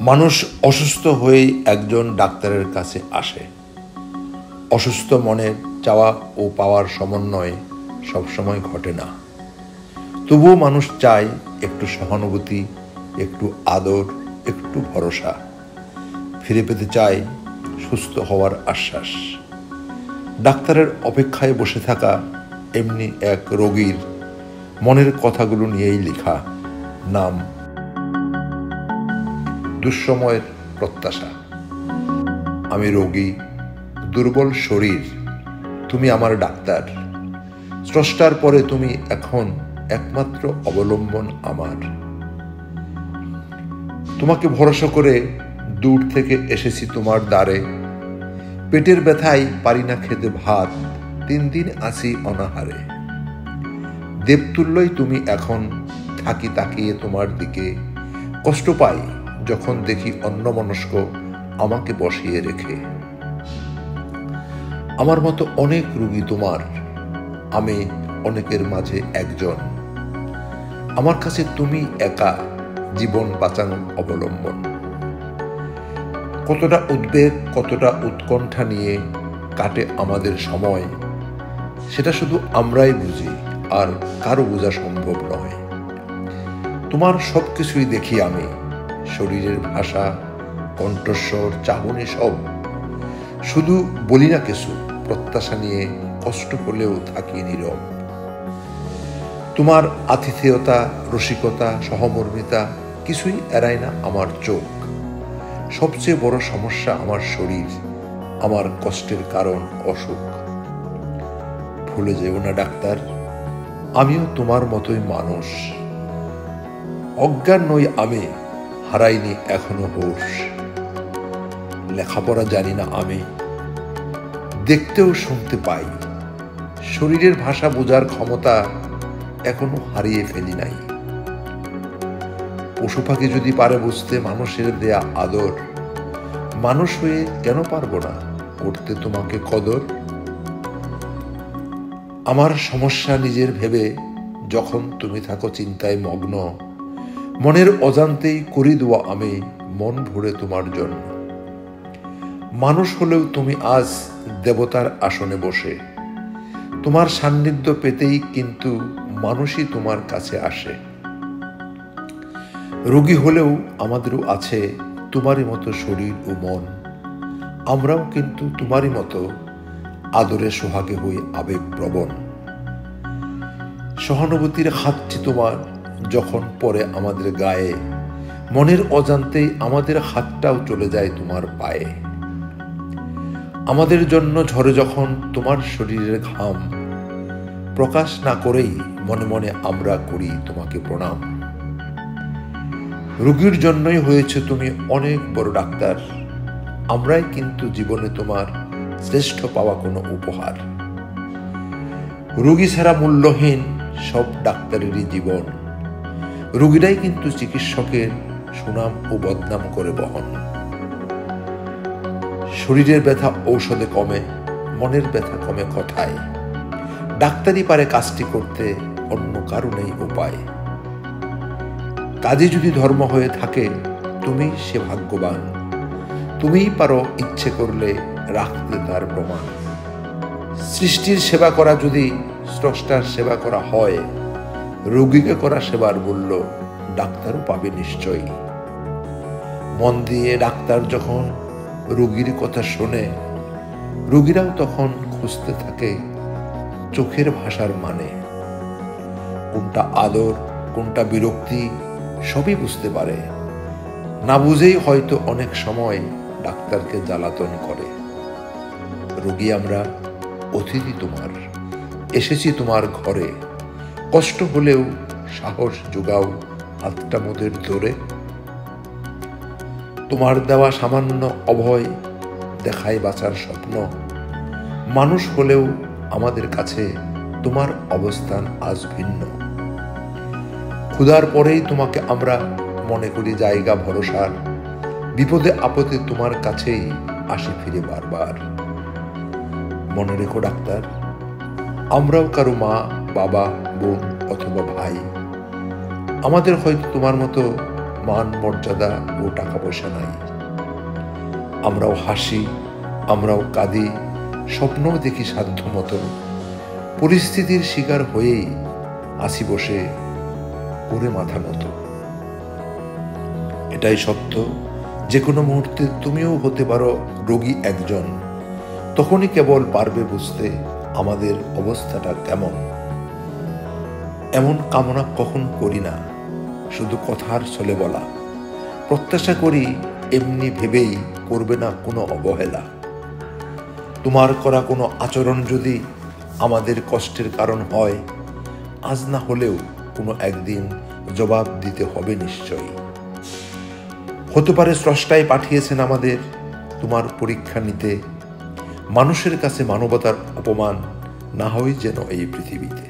মানুষ অসুস্থ হয়েই একজন ডাক্তারের কাছে আসে। অসুস্থ মনের চাওয়া ও পাওয়ার সমন্বয় সবসময় ঘটে না। তবুও মানুষ চায় একটু সহানুভূতি, একটু আদর, একটু ভরসা। ফিরে পেতে চায় সুস্থ হওয়ার আশ্বাস। ডাক্তারের অপেক্ষায় বসে থাকা এমনি এক রোগীর মনের কথাগুলো নিয়েই লেখা। নাম দুঃসময়ের প্রত্যাশা। আমি রোগী, দুর্বল শরীর, তুমি আমার ডাক্তার। স্রষ্টার পরে তুমি এখন একমাত্র অবলম্বন আমার। তোমাকে ভরসা করে দূর থেকে এসেছি তোমার দ্বারে। পেটের ব্যথায় পারি না খেতে ভাত, 3 দিন আছি অনাহারে। দেবতুল্যই তুমি এখন, থাকি তাকিয়ে তোমার দিকে। কষ্ট পাই যখন দেখি অন্যমনস্ক আমাকে বসিয়ে রেখে। আমার মতো অনেক রোগী তোমার, আমি অনেকের মাঝে একজন। আমার কাছে তুমি একা, জীবন বাঁচানোর অবলম্বন। কতটা উদ্বেগ, কতটা উৎকণ্ঠা নিয়ে কাটে আমাদের সময়, সেটা শুধু আমরাই বুঝি, আর কারো বোঝা সম্ভব নয়। তোমার সবকিছুই দেখি আমি, শরীরের ভাষা, কণ্ঠস্বর, চাহনি সব। শুধু বলি না কিছু, প্রত্যাশা নিয়ে কষ্ট হলেও থাকি নীরব। তোমার আতিথেয়তা, রসিকতা, সহমর্মিতা কিছুই এড়ায় না আমার চোখ। সবচেয়ে বড় সমস্যা আমার শরীর, আমার কষ্টের কারণ অসুখ। ভুলে যেও না ডাক্তার, আমিও তোমার মতোই মানুষ। অজ্ঞান নই আমি, হারাইনি এখনো হুঁশ। লেখাপড়া জানি না আমি, দেখতেও শুনতে পাই। শরীরের ভাষা বোঝার ক্ষমতা এখনো হারিয়ে ফেলি নাই। পশু পাখি যদি পারে বুঝতে মানুষের দেয়া আদর, মানুষ হয়ে কেন পারবো না করতে তোমাকে কদর? আমার সমস্যা নিজের ভেবে যখন তুমি থাকো চিন্তায় মগ্ন, মনের অজান্তেই করি দোয়া আমি মন ভরে তোমার জন্য। মানুষ হলেও তুমি আজ দেবতার আসনে বসে। তোমার সান্নিধ্য পেতেই কিন্তু মানুষই তোমার কাছে আসে। রোগী হলেও আমাদেরও আছে তোমারই মতো শরীর ও মন। আমরাও কিন্তু তোমারই মতো আদরে সোহাগে হই আবেগপ্রবণ। সহানুভূতির হাতটি তোমার যখন পড়ে আমাদের গায়ে, মনের অজান্তেই আমাদের হাতটাও চলে যায় তোমার পায়ে। আমাদের জন্য ঝরে যখন তোমার শরীরের ঘাম, প্রকাশ না করেই মনে মনে আমরা করি তোমাকে প্রণাম। রোগীর জন্যই হয়েছে তুমি অনেক বড় ডাক্তার। আমরাই কিন্তু জীবনে তোমার শ্রেষ্ঠ পাওয়া কোনো উপহার। রোগী ছাড়া মূল্যহীন সব ডাক্তারেরই জীবন। রোগীরাই কিন্তু চিকিৎসকের সুনাম ও বদনাম করে বহন। শরীরের ব্যথা ঔষধে কমে, মনের ব্যথা কমে কথায়। ডাক্তারই পারে কাজটি করতে, অন্য কারো নেই উপায়। কাজে যদি ধর্ম হয়ে থাকে, তুমি সে ভাগ্যবান। তুমিই পারো ইচ্ছে করলে রাখতে তার প্রমাণ। সৃষ্টির সেবা করা যদি স্রষ্টার সেবা করা হয়, রোগীকে করা সেবার মূল্য ডাক্তারও পাবে নিশ্চয়ই। মন দিয়ে ডাক্তার যখন রোগীর কথা শোনে, রোগীরাও তখন খুঁজতে থাকে চোখের ভাষার মানে। কোনটা আদর, কোনটা বিরক্তি, সবই বুঝতে পারে। না বুঝেই হয়তো অনেক সময় ডাক্তারকে জ্বালাতন করে। রোগী আমরা, অতিথি তোমার, এসেছি তোমার ঘরে। কষ্ট হলেও সাহস যোগাও হাতটা মোদের ধরে। তোমার দেওয়া সামান্য অভয় দেখায় বাঁচার স্বপ্ন। মানুষ হলেও আমাদের কাছে তোমার অবস্থান আজ ভিন্ন। ক্ষুধার পরেই তোমাকে আমরা মনে করি জায়গা ভরসার। বিপদে আপদে তোমার কাছেই আসি ফিরে বারবার। মনে রেখো ডাক্তার, আমরাও কারো মা, বাবা, বোন অথবা ভাই। আমাদের হয়তো তোমার মতো মান মর্যাদা ও টাকা পয়সা নাই। আমরাও হাসি, আমরাও কাঁদি, স্বপ্নও দেখি সাধ্য মতো। পরিস্থিতির শিকার হয়েই আসি বসে করে মাথা নত। এটাই সত্য, যে কোনো মুহূর্তে তুমিও হতে পারো রোগী একজন। তখনই কেবল পারবে বুঝতে আমাদের অবস্থাটা কেমন। এমন কামনা কখন করি না, শুধু কথার ছলে বলা। প্রত্যাশা করি এমনি ভেবেই করবে না কোনো অবহেলা। তোমার করা কোনো আচরণ যদি আমাদের কষ্টের কারণ হয়, আজ না হলেও কোনো একদিন জবাব দিতে হবে নিশ্চয়ই। হতে পারে স্রষ্টাই পাঠিয়েছেন আমাদের তোমার পরীক্ষা নিতে। মানুষের কাছে মানবতার অপমান না হয় যেন এই পৃথিবীতে।